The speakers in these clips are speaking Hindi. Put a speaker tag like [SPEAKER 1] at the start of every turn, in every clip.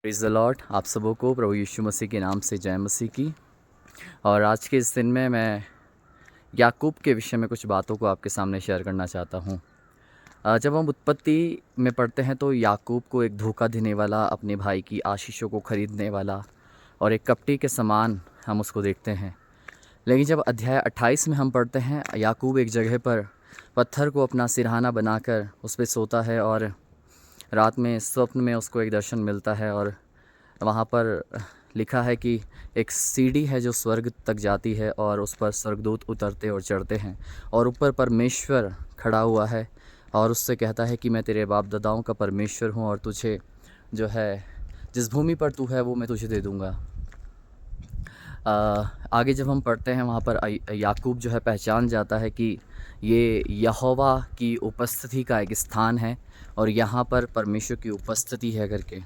[SPEAKER 1] Praise the Lord. आप सबों को प्रभु यीशु मसीह के नाम से जय मसीह की। और आज के इस दिन में मैं याकूब के विषय में कुछ बातों को आपके सामने शेयर करना चाहता हूँ। जब हम उत्पत्ति में पढ़ते हैं तो याकूब को एक धोखा देने वाला, अपने भाई की आशीषों को खरीदने वाला और एक कपटी के समान हम उसको देखते हैं। लेकिन जब अध्याय 28 में हम पढ़ते हैं, याकूब एक जगह पर पत्थर को अपना सिरहाना बनाकर उस पे सोता है और रात में स्वप्न में उसको एक दर्शन मिलता है और वहाँ पर लिखा है कि एक सीढ़ी है जो स्वर्ग तक जाती है और उस पर स्वर्गदूत उतरते और चढ़ते हैं और ऊपर परमेश्वर खड़ा हुआ है और उससे कहता है कि मैं तेरे बाप दादाओं का परमेश्वर हूँ और तुझे जो है जिस भूमि पर तू है वो मैं तुझे दे दूँगा। आगे जब हम पढ़ते हैं वहाँ पर याकूब जो है पहचान जाता है कि ये यहोवा की उपस्थिति का एक स्थान है और यहाँ पर परमेश्वर की उपस्थिति है करके।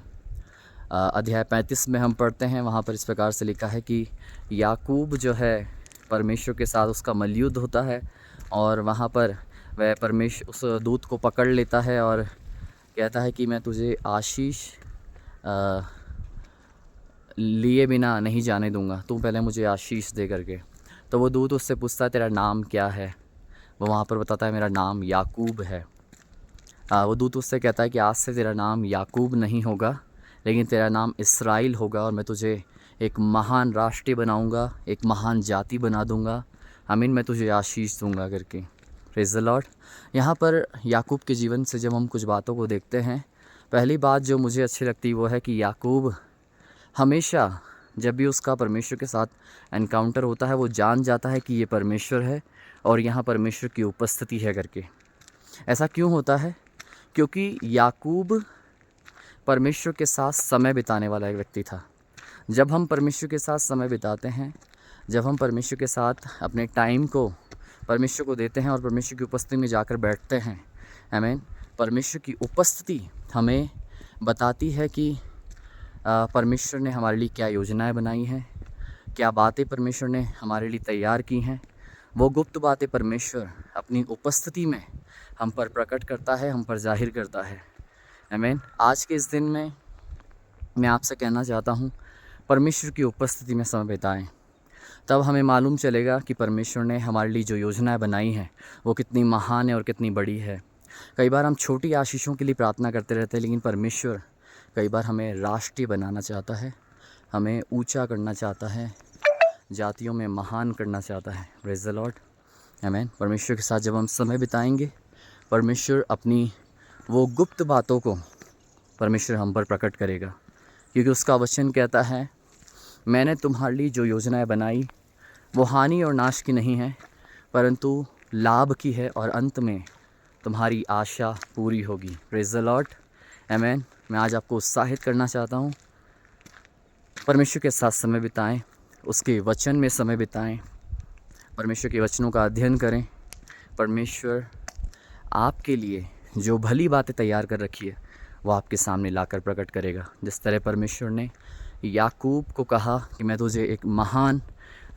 [SPEAKER 1] अध्याय 35 में हम पढ़ते हैं, वहाँ पर इस प्रकार से लिखा है कि याकूब जो है परमेश्वर के साथ उसका मल्लयुद्ध होता है और वहाँ पर वह परमेश्वर उस दूत को पकड़ लेता है और कहता है कि मैं तुझे आशीष लिए बिना नहीं जाने दूंगा, तू पहले मुझे आशीष दे करके। तो वो दूत उससे पूछता है तेरा नाम क्या है। वो वहाँ पर बताता है मेरा नाम याकूब है। वो दूत उससे कहता है कि आज से तेरा नाम याकूब नहीं होगा लेकिन तेरा नाम इस्राएल होगा और मैं तुझे एक महान राष्ट्र बनाऊंगा, एक महान जाति बना दूंगा। आमीन, मैं तुझे आशीष दूंगा करके। Praise the Lord. यहाँ पर याकूब के जीवन से जब हम कुछ बातों को देखते हैं, पहली बात जो मुझे अच्छी लगती वो है कि याकूब हमेशा जब भी उसका परमेश्वर के साथ एनकाउंटर होता है वो जान जाता है कि ये परमेश्वर है और यहाँ परमेश्वर की उपस्थिति है करके। ऐसा क्यों होता है? क्योंकि याकूब परमेश्वर के साथ समय बिताने वाला एक व्यक्ति था। जब हम परमेश्वर के साथ समय बिताते हैं, जब हम परमेश्वर के साथ अपने टाइम को परमेश्वर को देते हैं और परमेश्वर की उपस्थिति में जाकर बैठते हैं, आमीन, परमेश्वर की उपस्थिति हमें बताती है कि परमेश्वर ने हमारे लिए क्या योजनाएं बनाई हैं, क्या बातें परमेश्वर ने हमारे लिए तैयार की हैं। वो गुप्त बातें परमेश्वर अपनी उपस्थिति में हम पर प्रकट करता है, हम पर जाहिर करता है। आमीन। आज के इस दिन में मैं आपसे कहना चाहता हूँ, परमेश्वर की उपस्थिति में समय बिताएं, तब हमें मालूम चलेगा कि परमेश्वर ने हमारे लिए जो योजनाएं बनाई हैं वो कितनी महान है और कितनी बड़ी है। कई बार हम छोटी आशीषों के लिए प्रार्थना करते रहते हैं, लेकिन परमेश्वर कई बार हमें राष्ट्रीय बनाना चाहता है, हमें ऊंचा करना चाहता है, जातियों में महान करना चाहता है। Praise the Lord. आमीन। परमेश्वर के साथ जब हम समय बिताएंगे, परमेश्वर अपनी वो गुप्त बातों को परमेश्वर हम पर प्रकट करेगा, क्योंकि उसका वचन कहता है मैंने तुम्हारे लिए जो योजनाएं बनाई वो हानि और नाश की नहीं है परंतु लाभ की है और अंत में तुम्हारी आशा पूरी होगी। Praise the Lord. आमीन। मैं आज आपको उत्साहित करना चाहता हूँ, परमेश्वर के साथ समय बिताएं, उसके वचन में समय बिताएं, परमेश्वर के वचनों का अध्ययन करें। परमेश्वर आपके लिए जो भली बातें तैयार कर रखी है वो आपके सामने लाकर प्रकट करेगा। जिस तरह परमेश्वर ने याकूब को कहा कि मैं तुझे एक महान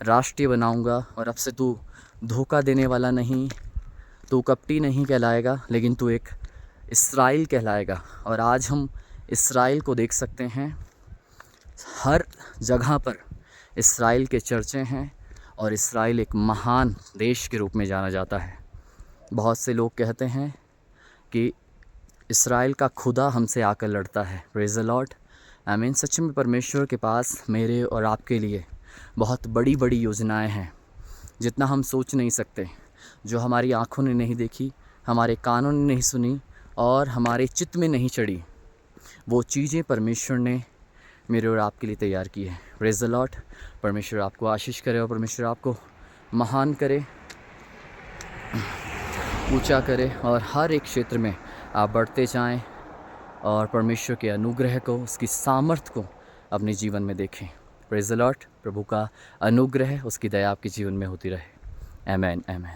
[SPEAKER 1] राष्ट्रीय बनाऊंगा और अब से तू धोखा देने वाला नहीं, तू कपटी नहीं कहलाएगा लेकिन तू एक इस्राएल कहलाएगा। और आज हम इस्राएल को देख सकते हैं, हर जगह पर इस्राएल के चर्चे हैं और इस्राएल एक महान देश के रूप में जाना जाता है। बहुत से लोग कहते हैं कि इस्राएल का खुदा हमसे आकर लड़ता है। Praise the Lord. आमीन। सच में परमेश्वर के पास मेरे और आपके लिए बहुत बड़ी बड़ी योजनाएं हैं, जितना हम सोच नहीं सकते, जो हमारी आँखों ने नहीं देखी, हमारे कानों ने नहीं सुनी और हमारे चित्त में नहीं चढ़ी, वो चीज़ें परमेश्वर ने मेरे और आपके लिए तैयार की है। Praise the Lord. परमेश्वर आपको आशीष करे और परमेश्वर आपको महान करे, ऊंचा करे और हर एक क्षेत्र में आप बढ़ते जाएं और परमेश्वर के अनुग्रह को, उसकी सामर्थ को अपने जीवन में देखें। Praise the Lord. प्रभु का अनुग्रह, उसकी दया आपके जीवन में होती रहे। आमीन, आमीन।